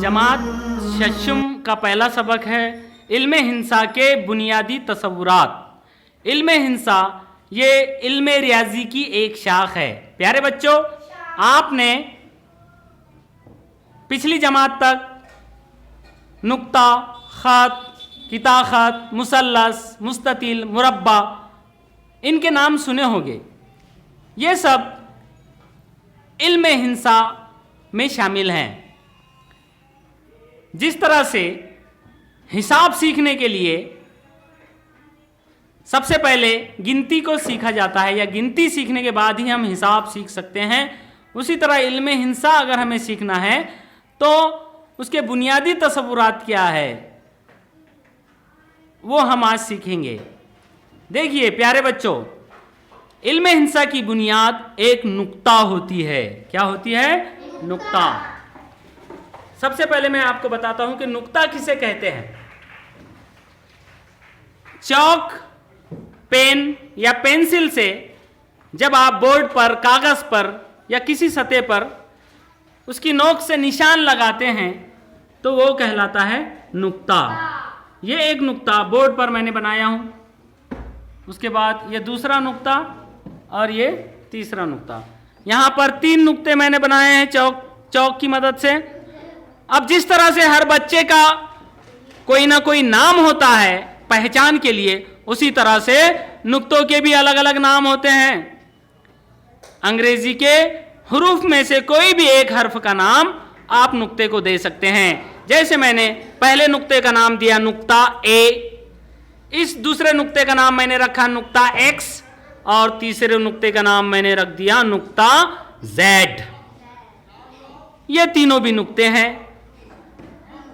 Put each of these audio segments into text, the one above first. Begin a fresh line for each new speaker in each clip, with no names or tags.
जमात शशुम का पहला सबक है इल्म हिंसा के बुनियादी तसव्वुरात। इल्म हिंसा ये इल्म रियाजी की एक शाख है। प्यारे बच्चों, आपने पिछली जमात तक नुक्ता, ख़त, किताखत, मुसल्लस, मुस्ततिल, मुरब्बा इनके नाम सुने होंगे। ये सब इल्म हिंसा में शामिल हैं। जिस तरह से हिसाब सीखने के लिए सबसे पहले गिनती को सीखा जाता है या गिनती सीखने के बाद ही हम हिसाब सीख सकते हैं, उसी तरह इल्म हिंसा अगर हमें सीखना है तो उसके बुनियादी तसव्वुरात क्या है वो हम आज सीखेंगे। देखिए प्यारे बच्चों, इल्म हिंसा की बुनियाद एक नुक्ता होती है। क्या होती है? नुक्ता। सबसे पहले मैं आपको बताता हूं कि नुक्ता किसे कहते हैं। चौक, पेन या पेंसिल से जब आप बोर्ड पर, कागज पर या किसी सतह पर उसकी नोक से निशान लगाते हैं तो वो कहलाता है नुक्ता। ये एक नुक्ता बोर्ड पर मैंने बनाया हूं, उसके बाद ये दूसरा नुक्ता और ये तीसरा नुक्ता। यहां पर 3 नुक्ते मैंने बनाए हैं चौक की मदद से। अब जिस तरह से हर बच्चे का कोई ना कोई नाम होता है पहचान के लिए, उसी तरह से नुक्तों के भी अलग अलग नाम होते हैं। अंग्रेजी के हुरूफ में से कोई भी एक हर्फ का नाम आप नुक्ते को दे सकते हैं। जैसे मैंने पहले नुक्ते का नाम दिया नुक्ता ए, इस दूसरे नुक्ते का नाम मैंने रखा नुक्ता एक्स और तीसरे नुक्ते का नाम मैंने रख दिया नुक्ता जेड। ये तीनों भी नुक्ते हैं।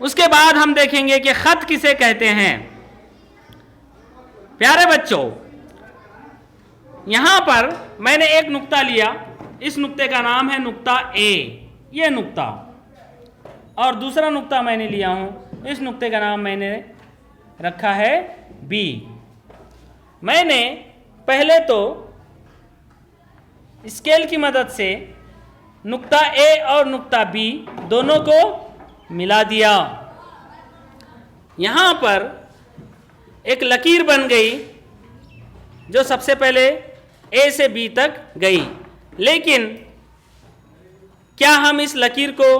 उसके बाद हम देखेंगे कि खत किसे कहते हैं। प्यारे बच्चों, यहां पर मैंने एक नुक्ता लिया, इस नुक्ते का नाम है नुक्ता ए, ये नुक्ता, और दूसरा नुक्ता मैंने लिया हूं, इस नुक्ते का नाम मैंने रखा है बी। मैंने पहले तो स्केल की मदद से नुक्ता ए और नुक्ता बी दोनों को मिला दिया। यहां पर एक लकीर बन गई जो सबसे पहले ए से बी तक गई। लेकिन क्या हम इस लकीर को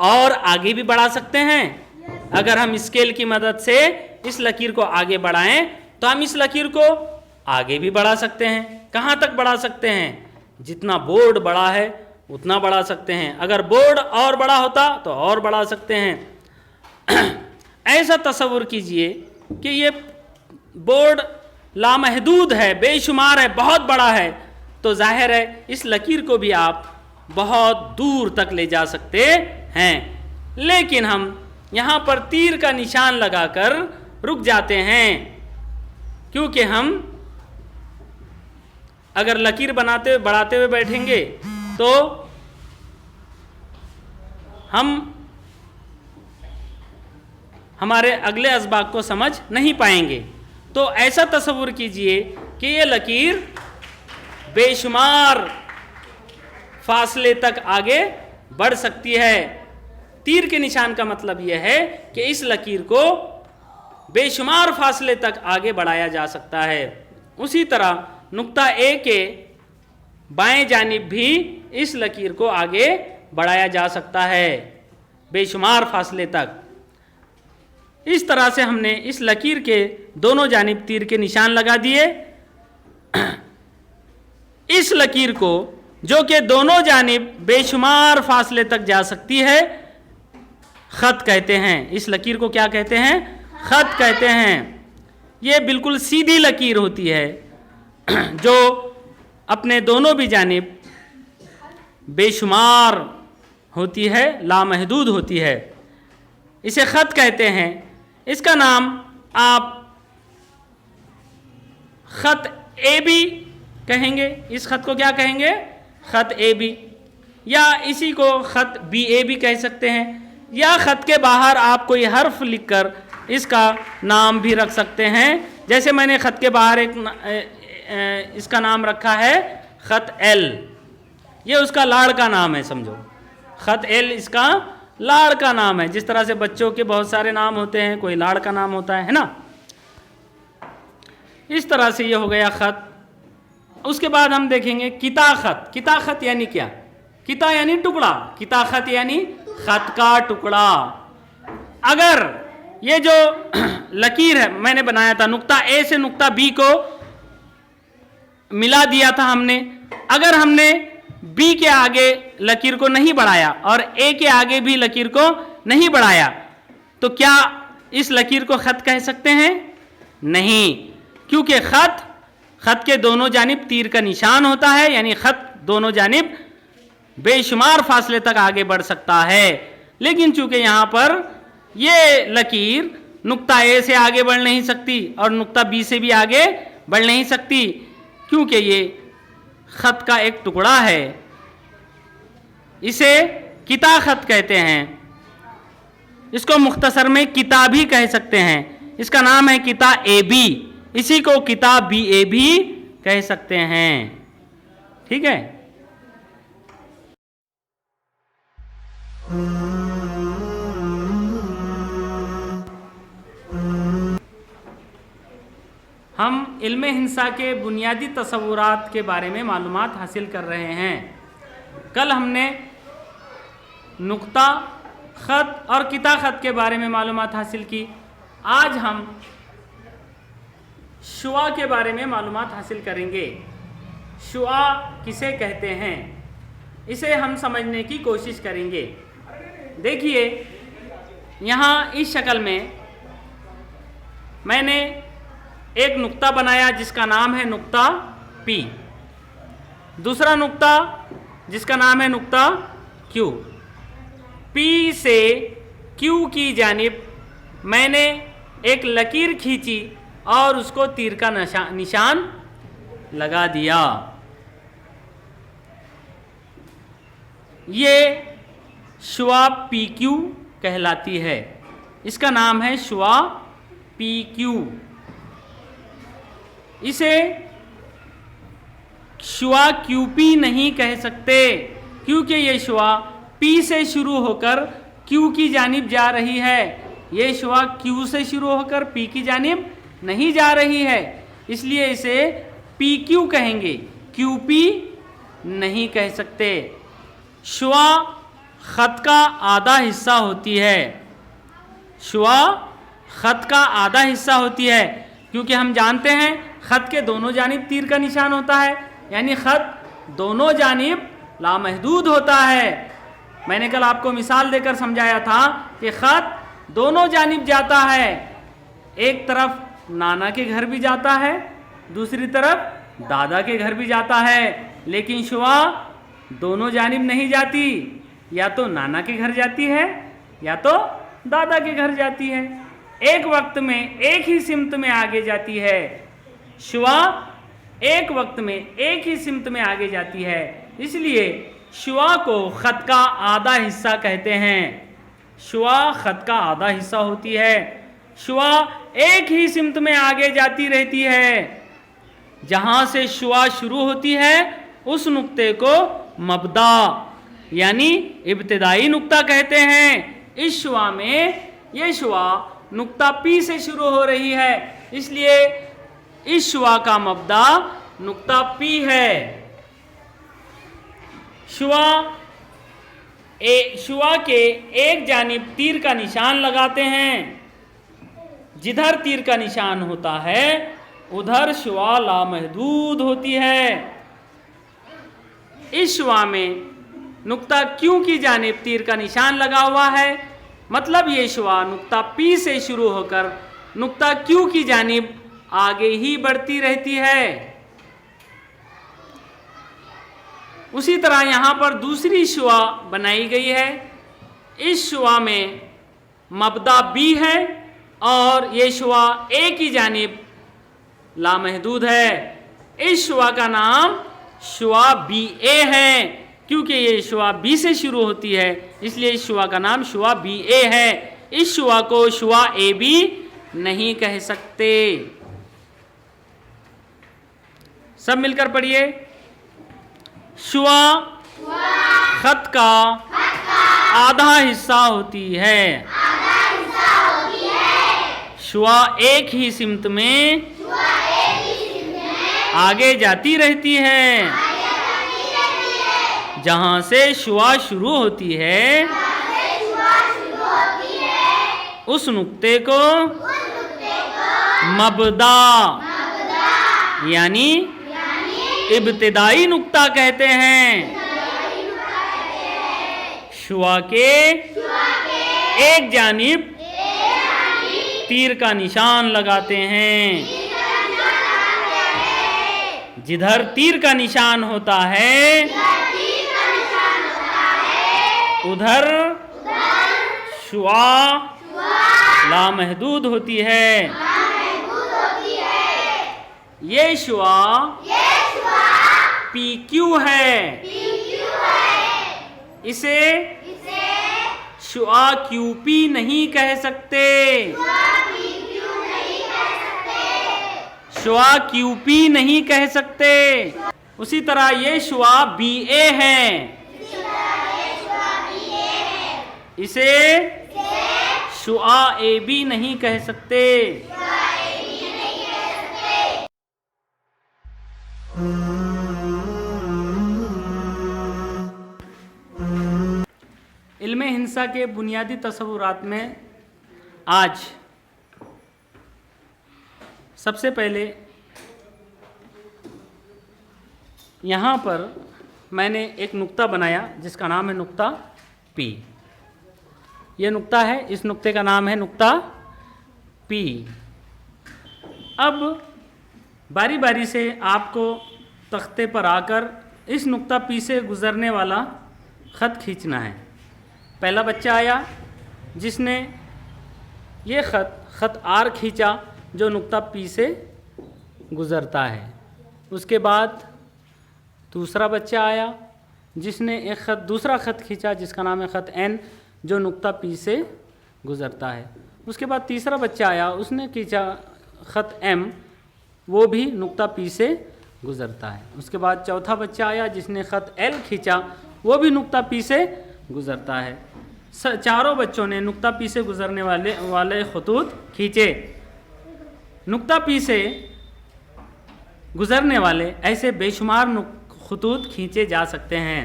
और आगे भी बढ़ा सकते हैं? अगर हम स्केल की मदद से इस लकीर को आगे बढ़ाएं तो हम इस लकीर को आगे भी बढ़ा सकते हैं। कहां तक बढ़ा सकते हैं? जितना बोर्ड बड़ा है उतना बढ़ा सकते हैं। अगर बोर्ड और बड़ा होता तो और बढ़ा सकते हैं। ऐसा तसव्वुर कीजिए कि ये बोर्ड लामहदूद है, बेशुमार है, बहुत बड़ा है, तो जाहिर है इस लकीर को भी आप बहुत दूर तक ले जा सकते हैं। लेकिन हम यहाँ पर तीर का निशान लगाकर रुक जाते हैं, क्योंकि हम अगर लकीर बढ़ाते हुए बैठेंगे तो हम हमारे अगले असबाब को समझ नहीं पाएंगे। तो ऐसा तसव्वुर कीजिए कि ये लकीर बेशुमार फासले तक आगे बढ़ सकती है। तीर के निशान का मतलब यह है कि इस लकीर को बेशुमार फासले तक आगे बढ़ाया जा सकता है। उसी तरह नुक्ता ए के बाएं जानिब भी इस लकीर को आगे बढ़ाया जा सकता है बेशुमार फासले तक। इस तरह से हमने इस लकीर के दोनों जानिब तीर के निशान लगा दिए। इस लकीर को, जो कि दोनों जानिब बेशुमार फासले तक जा सकती है, खत कहते हैं। इस लकीर को क्या कहते हैं? खत कहते हैं। ये बिल्कुल सीधी लकीर होती है जो अपने दोनों भी जानिब बेशुमार होती है, लामहदूद होती है, इसे खत कहते हैं। इसका नाम आप खत ए बी कहेंगे। इस खत को क्या कहेंगे? खत ए बी, या इसी को खत बी ए भी कह सकते हैं, या खत के बाहर आप कोई हर्फ लिखकर इसका नाम भी रख सकते हैं। जैसे मैंने खत के बाहर इसका नाम रखा है खत एल, ये उसका लाड़ का नाम है, समझो। खत एल इसका लाड़ का नाम है। जिस तरह से बच्चों के बहुत सारे नाम होते हैं, कोई लाड़ का नाम होता है ना, इस तरह से ये हो गया खत। उसके बाद हम देखेंगे किताखत। किताखत यानी क्या? किता यानी टुकड़ा, किताखत यानी खत का टुकड़ा। अगर ये जो लकीर है मैंने बनाया था, नुक्ता ए से नुक्ता बी को मिला दिया था हमने, अगर हमने बी के आगे लकीर को नहीं बढ़ाया और ए के आगे भी लकीर को नहीं बढ़ाया, तो क्या इस लकीर को खत कह सकते हैं? नहीं, क्योंकि खत के दोनों जानिब तीर का निशान होता है, यानी खत दोनों जानिब बेशुमार फासले तक आगे बढ़ सकता है। लेकिन चूंकि यहां पर ये लकीर नुक्ता ए से आगे बढ़ नहीं सकती और नुक्ता बी से भी आगे बढ़ नहीं सकती, क्योंकि ये खत का एक टुकड़ा है, इसे किताखत कहते हैं। इसको मुख्तसर में किताब भी कह सकते हैं। इसका नाम है किता ए बी, इसी को किताब बी ए भी कह सकते हैं। ठीक है। हम इल्म हिंसा के बुनियादी तसव्वुरात के बारे में मालूमात हासिल कर रहे हैं। कल हमने नुक्ता खत और किता खत के बारे में मालूमात हासिल की। आज हम शुआ के बारे में मालूमात हासिल करेंगे। शुआ किसे कहते हैं, इसे हम समझने की कोशिश करेंगे। देखिए, यहाँ इस शक्ल में मैंने एक नुक्ता बनाया जिसका नाम है नुक्ता P, दूसरा नुक्ता जिसका नाम है नुक्ता Q। P से Q की जानिब मैंने एक लकीर खींची और उसको तीर का निशान लगा दिया। ये शुआ PQ कहलाती है। इसका नाम है शुआ PQ। इसे शुआ QP नहीं कह सकते, क्योंकि ये शुआ P से शुरू होकर Q की जानिब जा रही है। ये शुआ Q से शुरू होकर P की जानिब नहीं जा रही है, इसलिए इसे PQ कहेंगे, QP नहीं कह सकते। शुआ खत का आधा हिस्सा होती है। शुआ खत का आधा हिस्सा होती है, क्योंकि हम जानते हैं खत के दोनों जानिब तीर का निशान होता है, यानी खत दोनों जानिब लामहदूद होता है। मैंने कल आपको मिसाल देकर समझाया था कि खत दोनों जानिब जाता है। एक तरफ नाना के घर भी जाता है, दूसरी तरफ दादा के घर भी जाता है, लेकिन शुआ दोनों जानिब नहीं जाती, या तो नाना के घर जाती है या तो दादा के घर जाती है। एक वक्त में एक ही सिमत में आगे जाती है। शुआ एक वक्त में एक ही सिमत में आगे जाती है, इसलिए शुआ को खत का आधा हिस्सा कहते हैं। शुआ खत का आधा हिस्सा होती है। शुआ एक ही सिमत में आगे जाती रहती है। जहां से शुआ शुरू होती है उस नुक्ते को मबदा यानी इब्तिदाई नुक्ता कहते हैं। इस शुआ में यह शुआ नुक्ता P से शुरू हो रही है, इसलिए इस शुआ का मबदा नुक्ता P है। शुआ के एक जानिब तीर का निशान लगाते हैं। जिधर तीर का निशान होता है उधर शुआ लामहदूद होती है। इस शुआ में नुक्ता Q की जानिब तीर का निशान लगा हुआ है, मतलब ये शुआ नुक्ता P से शुरू होकर नुक्ता Q की जानिब आगे ही बढ़ती रहती है। उसी तरह यहाँ पर दूसरी शुआ बनाई गई है। इस शुआ में मबदा B है और ये शुआ A की जानिब लामहदूद है। इस शुआ का नाम शुआ BA है, क्योंकि ये शुआ B से शुरू होती है, इसलिए इस शुआ का नाम शुआ BA है। इस शुआ को शुआ AB नहीं कह सकते। सब मिलकर पढ़िए। शुआ खत का आधा हिस्सा होती है। शुआ एक ही सिमत में आगे जाती रहती है। जहां से शुआ शुरू होती है उस नुक्ते को मबदा यानी इब्तिदाई नुक्ता कहते हैं। शुआ के एक जानिब तीर का निशान लगाते हैं। जिधर तीर का निशान होता है उधर शुआ लामहदूद होती है। ये शुआ PQ है। इसे शुआ QP नहीं कह सकते। शुआ QP नहीं कह सकते। उसी तरह ये शुआ BA है। इसे शुआ AB नहीं कह सकते। इल्मे हिंसा के बुनियादी तसव्वुरात में आज सबसे पहले यहाँ पर मैंने एक नुक्ता बनाया जिसका नाम है नुक्ता P। ये नुक्ता है, इस नुक्ते का नाम है नुक्ता P। अब बारी बारी से आपको तख्ते पर आकर इस नुक्ता P से गुज़रने वाला ख़त खींचना है। पहला बच्चा आया जिसने ये ख़त R खींचा जो नुक्ता P से गुज़रता है। उसके बाद दूसरा बच्चा आया जिसने एक दूसरा ख़त खींचा जिसका नाम है ख़त N जो नुक्ता P से गुज़रता है। उसके बाद तीसरा बच्चा आया, उसने खींचा ख़त M, वो भी नुक्ता P से गुज़रता है। उसके बाद चौथा बच्चा आया जिसने ख़त L खींचा, वो भी नुक्ता P से गुज़रता है। चारों बच्चों ने नुक्ता P से गुज़रने वाले खतूत खींचे। नुक्ता P से गुज़रने वाले ऐसे बेशुमार खतूत खींचे जा सकते हैं।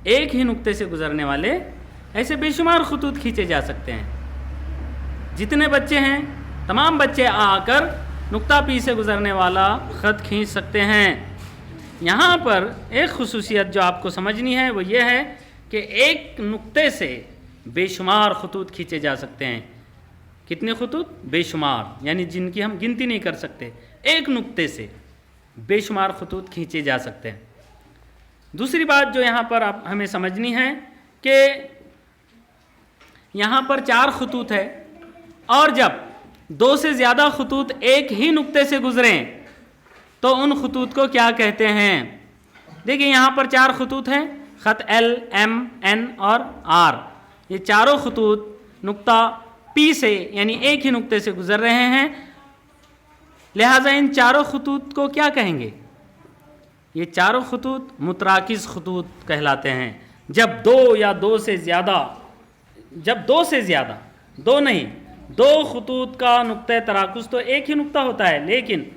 एक ही नुक्ते से गुज़रने वाले ऐसे बेशुमार खतूत खींचे जा सकते हैं। जितने बच्चे हैं तमाम बच्चे आकर नुक्ता P से गुज़रने वाला ख़त खींच सकते हैं। यहाँ पर एक खुसूसियत जो आपको समझनी है वो ये है कि एक नुक्ते से बेशुमार खतूत खींचे जा सकते हैं। कितने खतूत? बेशुमार, यानी जिनकी हम गिनती नहीं कर सकते। एक नुक्ते से बेशुमार खतूत खींचे जा सकते हैं। दूसरी बात जो यहाँ पर आप हमें समझनी है कि यहाँ पर 4 खतूत है और जब 2 से ज़्यादा खतूत एक ही नुक्ते से गुज़रें तो उन खतूत को क्या कहते हैं? देखिए यहाँ पर 4 खतूत हैं, ख़त L, M, N और R। ये चारों खतूत नुक्ता P से यानी एक ही नुक्ते से गुज़र रहे हैं। लिहाजा इन चारों खतूत को क्या कहेंगे? ये चारों खतूत मुतराकिज़ खतूत कहलाते हैं। जब 2 या 2 से ज़्यादा, जब 2 से ज़्यादा, 2 नहीं, 2 खतूत का नुक्ता तराकुज़ तो एक ही नुक्ता होता है, लेकिन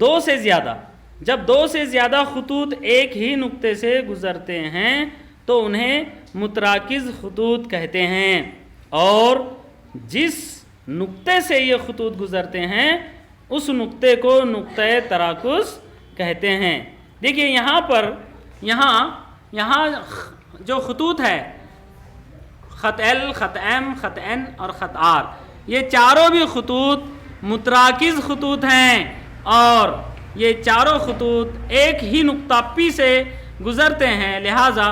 2 से ज़्यादा, जब 2 से ज़्यादा खतूत एक ही नुक्ते से गुज़रते हैं तो उन्हें मुतराकिज़ खतूत कहते हैं। और जिस नुक्ते से ये खतूत गुज़रते हैं उस नुक्ते को नुक्ता तराकुज़ कहते हैं। देखिए यहाँ पर यहाँ जो खतूत है, ख़त L, ख़त M, ख़त N और ख़त R, ये चारों भी खतूत मुतराकिज़ खतूत हैं और ये चारों खतूत एक ही नुक्ता P से गुज़रते हैं। लिहाजा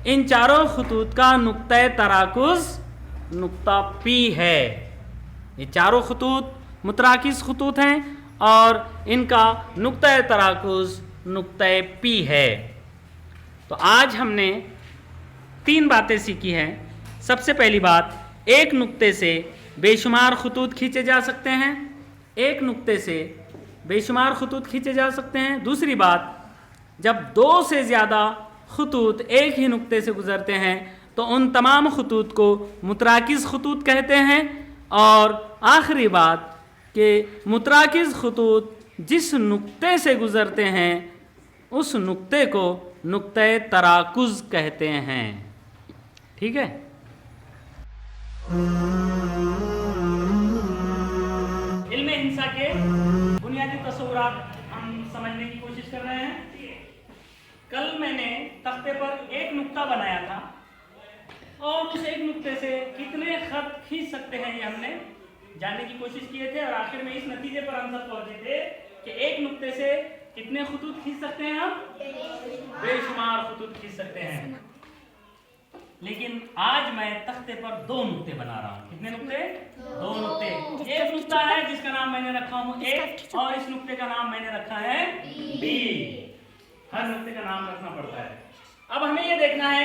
इन चारों खतूत का नुक्ता तराकुज़ नुक्ता P है। ये चारों खतूत मुतराकिज़ खतूत हैं और इनका नुक्ता तराकुज़ नुक्ता P है। तो आज हमने 3 बातें सीखी हैं। सबसे पहली बात, एक नुक्ते से बेशुमार खतूत खींचे जा सकते हैं। एक नुक्ते से बेशुमार खतूत खींचे जा सकते हैं। दूसरी बात, जब 2 से ज़्यादा खतूत एक ही नुक्ते से गुज़रते हैं तो उन तमाम खतूत को मुतराकिज़ खतूत कहते हैं। और आखिरी बात कि मुतराकिज़ खतूत जिस नुक्ते से गुज़रते हैं उस नुक्ते को नुक्ते तराकुज़ कहते हैं। ठीक है। इल्मे हिंसा के बुनियादी तस्वुरात हम समझने की कोशिश कर रहे हैं। कल मैंने तख्ते पर एक नुक्ता बनाया था और उस एक नुक्ते से कितने खत खींच सकते हैं ये हमने जानने की कोशिश किए थे, और आखिर में इस नतीजे पर हम सब पहुंचे थे कि एक नुक्ते से कितने खतूत खींच सकते हैं हम? बेशुमार खतूत खींच सकते हैं। लेकिन आज मैं तख्ते पर दो नुक्ते बना रहा हूँ। कितने नुक्ते? दो नुक्ते। एक नुक्ता है जिसका नाम मैंने रखा हूँ ए, और इस नुक्ते का नाम मैंने रखा है बी। हर नुक्ते का नाम रखना पड़ता है। अब हमें ये देखना है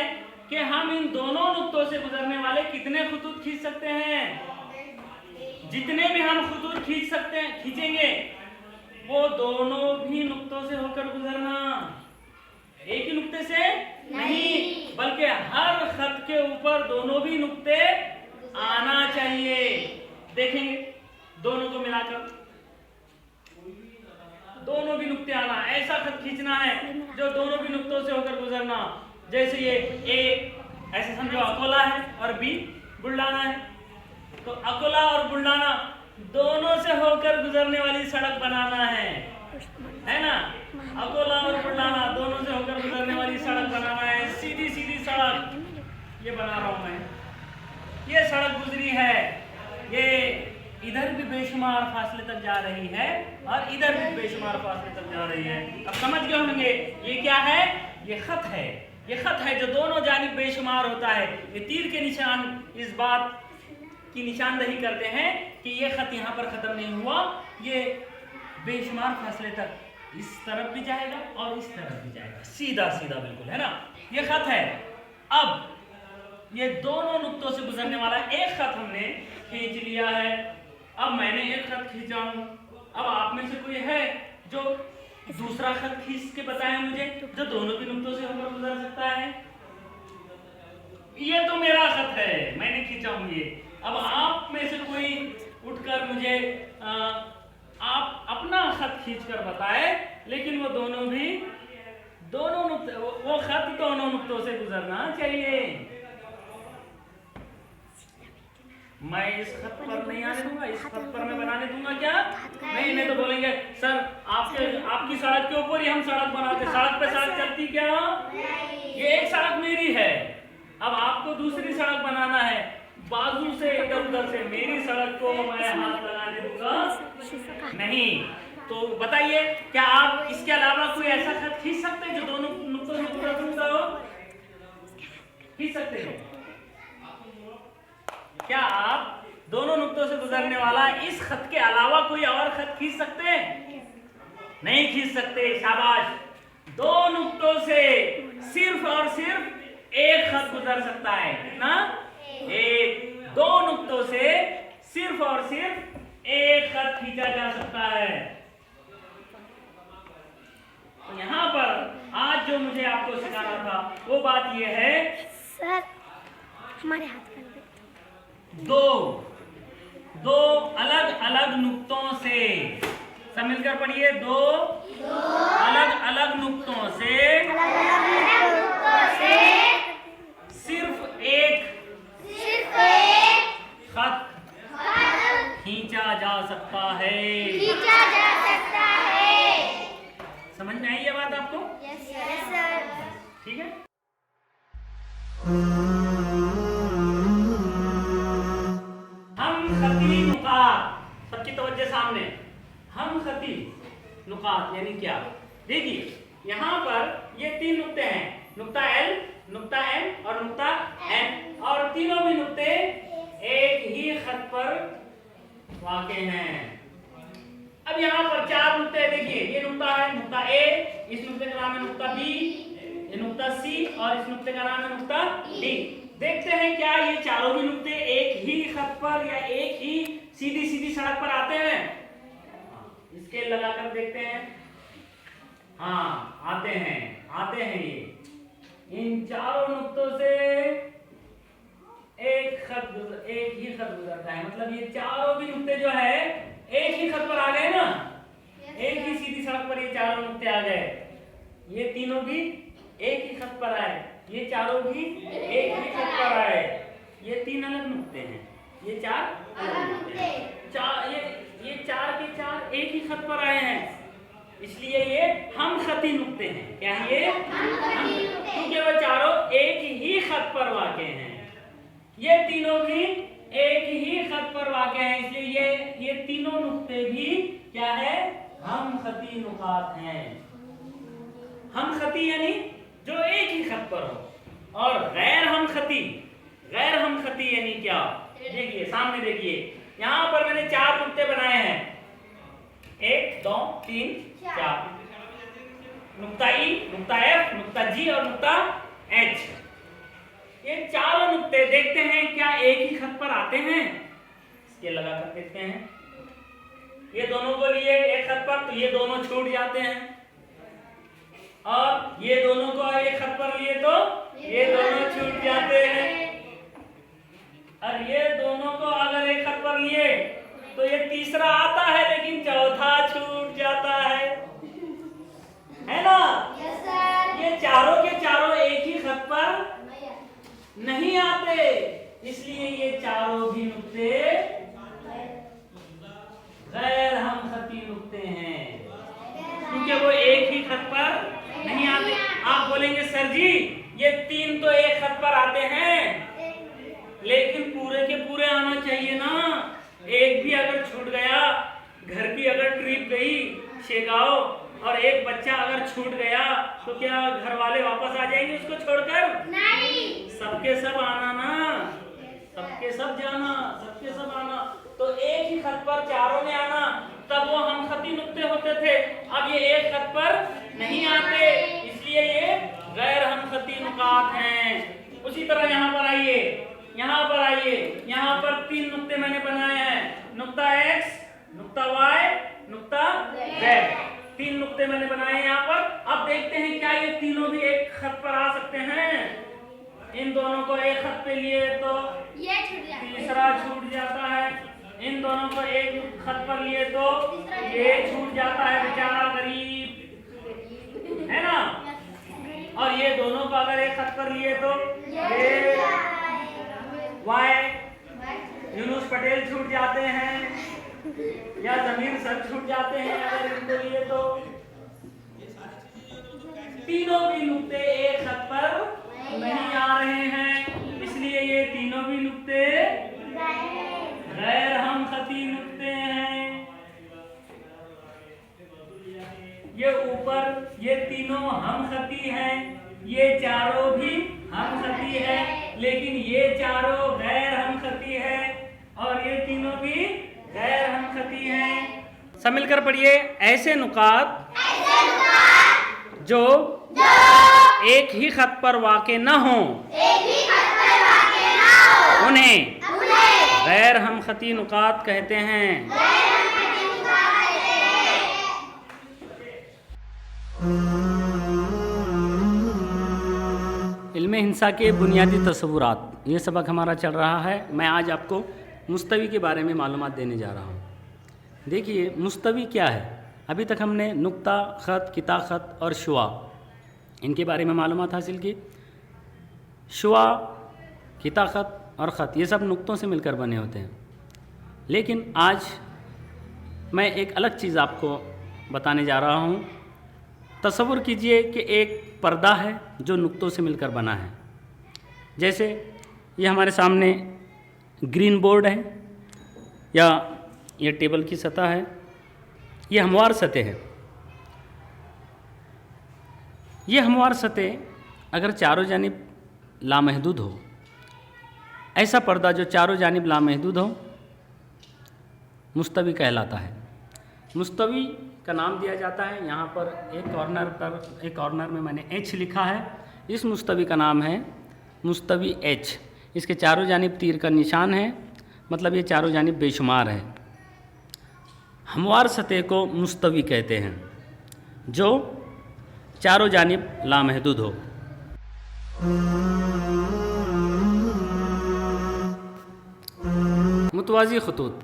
कि हम इन दोनों नुक्तों से गुजरने वाले कितने खतूत खींच सकते हैं। जितने भी हम खतूत खींच सकते हैं, खींचेंगे, वो दोनों भी नुक्तों से होकर गुजरना। एक ही नुक्ते से नहीं, बल्कि हर खत के ऊपर दोनों भी नुक्ते आना चाहिए। देखेंगे दोनों को मिलाकर दोनों भी नुक्ते आना। ऐसा खत खींचना है जो दोनों भी नुक्तों से होकर गुजरना। जैसे ये ए ऐसे समझो अकोला है और बी बुल्ढाना है, तो अकोला और बुल्ढाना दोनों से होकर गुजरने वाली सड़क बनाना है ना। अकोला और बुल्ढाना दोनों से होकर गुजरने वाली सड़क बनाना है। सीधी सीधी सड़क ये बना रहा हूं मैं। ये सड़क गुजरी है, ये इधर भी बेशुमार फासले तक जा रही है और इधर भी बेशुमार फासले तक जा रही है। अब समझ गए होंगे ये क्या है? ये खत है। ये खत है जो दोनों जानिब बेशुमार होता है। ये तीर के निशान इस बात की निशानदही करते हैं कि ये खत यहाँ पर खत्म नहीं हुआ, ये बेशुमार फासले तक इस तरफ भी जाएगा और इस तरफ भी जाएगा, सीधा सीधा बिल्कुल, है ना। ये खत है। अब ये दोनों नुक्तों से गुजरने वाला एक खत हमने खींच लिया है। अब मैंने एक खत खींचा हूं। अब आप में से कोई है जो दूसरा खत खींच के बताए मुझे, जो दोनों भी नुक्तों से होकर गुजर सकता है? ये तो मेरा खत है, मैंने खींचा हूं ये। अब आप में से कोई उठकर मुझे आप अपना खत खींचकर बताए, लेकिन वो दोनों नुक्ते, वो खत दोनों नुक्तों से गुजरना चाहिए। मैं इस खत पर नहीं आने दूंगा, इस खत पर मैं बनाने दूंगा क्या? नहीं तो बोलेंगे सर आपकी सड़क के ऊपर ही हम सड़क बनाते, सड़क पे सड़क चलती क्या? ये एक सड़क मेरी है, अब आपको दूसरी सड़क बनाना है, बाजू से इधर उधर से मेरी सड़क को मैं हाथ लगाने दूंगा नहीं। तो बताइए, क्या आप इसके अलावा कोई ऐसा खत खींच सकते हैं जो दोनों नुक्तों से गुजरता हो? खींच सकते हो? क्या आप दोनों नुक्तों से गुजरने वाला इस खत के अलावा कोई और खत खींच सकते हैं? नहीं खींच सकते। शाबाश। दो नुक्तों से सिर्फ और सिर्फ एक खत गुजर सकता है। कितना? एक। दो नुक्तों से सिर्फ और सिर्फ एक खत खींचा जा सकता है। तो यहाँ पर आज जो मुझे आपको सिखाना था वो बात ये है
सर, हमारे हाथ कर
दो अलग अलग नुक्तों से, सब मिलकर पढ़िए, दो अलग अलग नुक्तों से सिर्फ एक खत खींचा जा सकता है। समझ में आई ये बात आपको? ठीक है। हम खती नुकात, सबकी तवज्जो सामने। हम खती नुकात यानी क्या? देखिए यहाँ पर ये तीन नुक्ते हैं, नुक्ता एल, नुक्ता एम और नुक्ता एन, और तीनों भी नुक्ते एक ही खत पर वाक़े हैं। अब यहाँ पर चार नुक्ते देखिए, ये नुक्ता है नुक्ता ए, इस नुक्ते का नाम है नुक्ता बी, ये नुक्ता सी, और इस नुक्ते का नाम है नुक्ता डी। देखते हैं क्या ये चारों भी नुक्ते एक ही खत पर या एक ही सीधी सीधी सड़क पर आते हैं? स्केल लगाकर देखते हैं। हाँ, आते हैं ये। इन चारों नुक्तों से एक ही खत गुजरता है, मतलब ये चारों भी नुक्ते जो है एक ही खत पर आ गए ना, एक ही सीधी सड़क पर ये चारों नुक्ते आ गए। ये तीनों भी एक ही खत पर आए, ये चारों भी एक ही खत पर आए। ये तीन अलग नुक्ते हैं, ये चार अलग नुक्ते। ये चार के चार एक ही खत पर आए हैं, इसलिए ये हम खती नुक्ते हैं। क्या है ये? क्योंकि वो चारों एक ही खत पर वाक़े हैं। ये तीनों भी एक ही खत पर वाक़े हैं, इसलिए ये तीनों नुक्ते भी क्या है? हम खती नुकात हैं। हम खती यानी जो एक ही खत पर हो, और गैर हम खती यानी क्या? देखिए सामने, देखिए यहां पर मैंने चार नुक्ते बनाए हैं, 1 2 3 4, नुक्ता ई, नुक्ता एफ, नुक्ता जी और नुक्ता एच। ये चारों नुक्ते देखते हैं क्या एक ही खत पर आते हैं? इसके लगा कर देखते हैं। ये दोनों को लिए एक खत पर, तो ये दोनों छूट जाते हैं, और ये दोनों को एक खत पर लिए तो ये दोनों छूट जाते हैं, और ये दोनों को अगर एक खत पर लिए तो ये तीसरा आता है लेकिन चौथा छूट जाता है ना?
Yes sir.
ये चारों के चारों एक ही खत पर नहीं आते, इसलिए ये चारों भी नुक्ते गैर हम खती नुक्ते हैं, क्योंकि वो एक ही खत पर नहीं आते। आप बोलेंगे सर जी ये तीन तो एक खत पर आते हैं, लेकिन पूरे के पूरे आना चाहिए ना। एक भी अगर छूट गया, घर की अगर ट्रिप गई शेगांव और एक बच्चा अगर छूट गया, तो क्या घर वाले वापस आ जाएंगे उसको छोड़कर?
नहीं।
सबके सब आना ना, सबके सब जाना, सबके सब आना। तो एक ही खत पर चारों ने आना, तब वो हम खती नुक्ते होते थे। अब ये एक खत पर नहीं आते, इसलिए ये गैर हम खती नुकात हैं। उसी तरह यहाँ पर आइए, यहाँ पर तीन नुक्ते मैंने बनाए हैं, नुक्ता x, नुक्ता y, नुक्ता z। तीन नुक्ते मैंने बनाए हैं यहाँ पर। अब देखते हैं क्या ये तीनों भी एक खत पर आ सकते हैं? इन दोनों को एक खत पे लिए तो
ये छूट जाता है,
तीसरा छूट जाता है। इन दोनों को एक खत पर लिए तो ये छूट जाता है, बेचारा गरीब है ना। और ये दोनों को अगर एक खत पर लिए तो ये वाई यूनुस पटेल छूट जाते हैं, या जमीर सर छूट जाते हैं अगर इनको लिए तो। तीनों भी नुक्ते एक खत पर नहीं आ रहे हैं, इसलिए ये तीनों भी नुक्ते गैर हम खती नुक्ते हैं। ये ऊपर ये तीनों हम खती हैं, ये चारों भी हम खती है, लेकिन ये चारों गैर हम खती है, और ये तीनों भी गैर हम खती हैं। सब मिलकर पढ़िए, ऐसे नुकात जो एक ही खत पर वाक़े न हो, उन्हें गैर हम खती नुकात कहते हैं। इल्मे हिंसा के बुनियादी तस्वुरात, ये सबक हमारा चल रहा है। मैं आज आपको मुस्तवी के बारे में मालूमात देने जा रहा हूँ। देखिए मुस्तवी क्या है। अभी तक हमने नुक्ता ख़त, किता ख़त और शुआ, इनके बारे में मालूमात हासिल की। शुआ, किता ख़त और ख़त ये सब नुक्तों से मिलकर बने होते हैं, लेकिन आज मैं एक अलग चीज़ आपको बताने जा रहा हूँ। तसव्वुर कीजिए कि एक पर्दा है जो नुक्तों से मिलकर बना है। जैसे ये हमारे सामने ग्रीन बोर्ड है, या ये टेबल की सतह है, ये हमवार सतह है। ये हमवार सतह अगर चारों जानिब लामहदूद हो, ऐसा पर्दा जो चारों जानिब लामहदूद हो, मुस्तवी कहलाता है। मुस्तवी का नाम दिया जाता है, यहाँ पर एक कॉर्नर में मैंने एच लिखा है। इस मुस्तवी का नाम है मुस्तवी एच। इसके चारों जानिब तीर का निशान है, मतलब ये चारों जानिब बेशुमार है। हमवार सतह को मुस्तवी कहते हैं, जो चारों जानिब लामहदूद हो। मुतवाज़ी खतूत।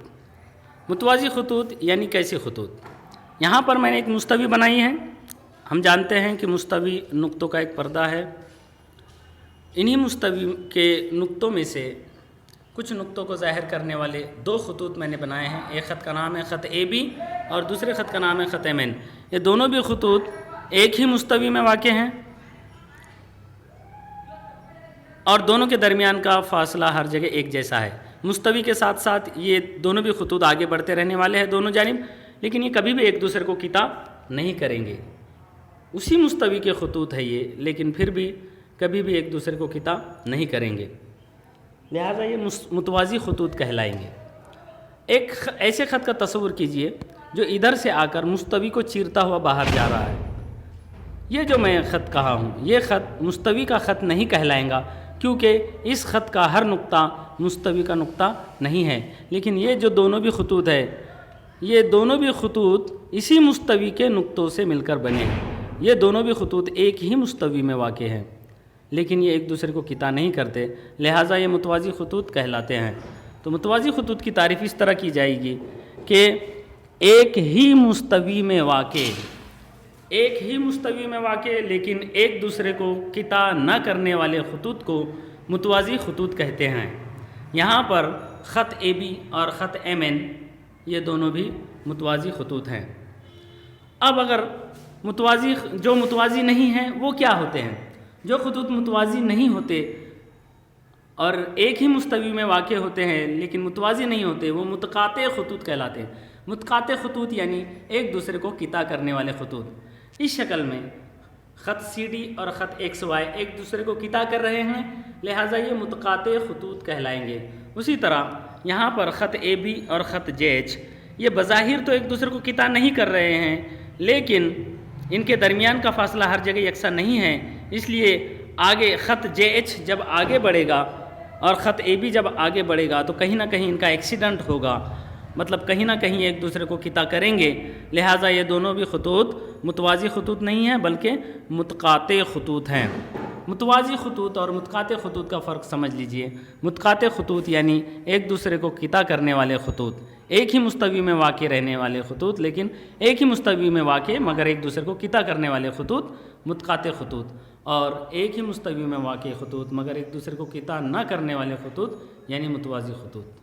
मुतवाज़ी खतूत यानी कैसे खतूत। यहाँ पर मैंने एक मुस्तवी बनाई है। हम जानते हैं कि मुस्तवी नुक्तों का एक पर्दा है। इन्हीं मुस्तवी के नुक्तों में से कुछ नुक्तों को ज़ाहिर करने वाले दो खतूत मैंने बनाए हैं। एक ख़त का नाम है ख़त AB और दूसरे ख़त का नाम है ख़त MN। ये दोनों भी खतूत एक ही मुस्तवी में वाक़े हैं और दोनों के दरमियान का फ़ासला हर जगह एक जैसा है। मुस्तवी के साथ साथ ये दोनों भी खतूत आगे बढ़ते रहने वाले हैं दोनों जानिब, लेकिन ये कभी भी एक दूसरे को किता नहीं करेंगे। उसी मुस्तवी के खतूत है ये, लेकिन फिर भी कभी भी एक दूसरे को किता नहीं करेंगे, लिहाजा ये मुतवाज़ी खतूत कहलाएंगे। एक ऐसे ख़त का तस्वुर कीजिए जो इधर से आकर मुस्तवी को चीरता हुआ बाहर जा रहा है। ये जो मैं ख़त कहा हूँ ये ख़त मुस्तवी का ख़त नहीं कहलाएगा, क्योंकि इस ख़त का हर नुक्ता मुस्तवी का नुक्ता नहीं है। लेकिन ये जो दोनों भी खतूत है, ये दोनों भी खतूत इसी मुस्तवी के नुक्तों से मिलकर बने हैं। ये दोनों भी खतूत एक ही मुस्तवी में वाक़े हैं, लेकिन ये एक दूसरे को किता नहीं करते, लिहाजा ये मुतवाज़ी खतूत कहलाते हैं। तो मुतवाज़ी खतूत की तारीफ़ इस तरह की जाएगी कि एक ही मुस्तवी में वाक़े, एक ही मुस्तवी में वाक़े लेकिन एक दूसरे को किता न करने वाले खतूत को मुतवाज़ी खतूत कहते हैं। यहाँ पर ख़त AB और ख़त MN ये दोनों भी मुतवाज़ी खतूत हैं। अब अगर जो मुतवाज़ी नहीं हैं वो क्या होते हैं। जो खतूत मुतवाज़ी नहीं होते और एक ही मुस्तवी में वाक़े होते हैं लेकिन मुतवाज़ी नहीं होते, वो मुतक़ाते खतूत कहलाते हैं। मुतक़ाते खतूत यानी एक दूसरे को किता करने वाले खतूत। इस शक्ल में ख़त CD और ख़त XY एक दूसरे को किता कर रहे हैं, लिहाजा ये मुतक़ाते खतूत कहलाएंगे। उसी तरह यहाँ पर ख़त AB और ख़त JH ये बज़ाहिर तो एक दूसरे को किता नहीं कर रहे हैं, लेकिन इनके दरमियान का फ़ासला हर जगह यकसा नहीं है। इसलिए आगे ख़त JH जब आगे बढ़ेगा और ख़त AB जब आगे बढ़ेगा तो कहीं ना कहीं इनका एक्सीडेंट होगा, मतलब कहीं ना कहीं एक दूसरे को किता करेंगे। लिहाजा ये दोनों भी खतूत मुतवाज़ी खतूत नहीं हैं बल्कि मुतक़ाते खतूत हैं। मुतवाज़ी खतूत और मुतक़ाते खतूत का फ़र्क समझ लीजिए। मुतक़ाते खतूत यानी एक दूसरे को किता करने वाले खतूत, एक ही मुस्तवी में वाक़े रहने वाले खतूत, लेकिन एक ही मुस्तवी में वाक़े मगर एक दूसरे को किता करने वाले खतूत मुतक़ाते खतूत, और एक ही मुस्तवी में वाक़े खतूत मगर एक दूसरे को किता न करने वाले खतूत यानी मुतवाज़ी खतूत।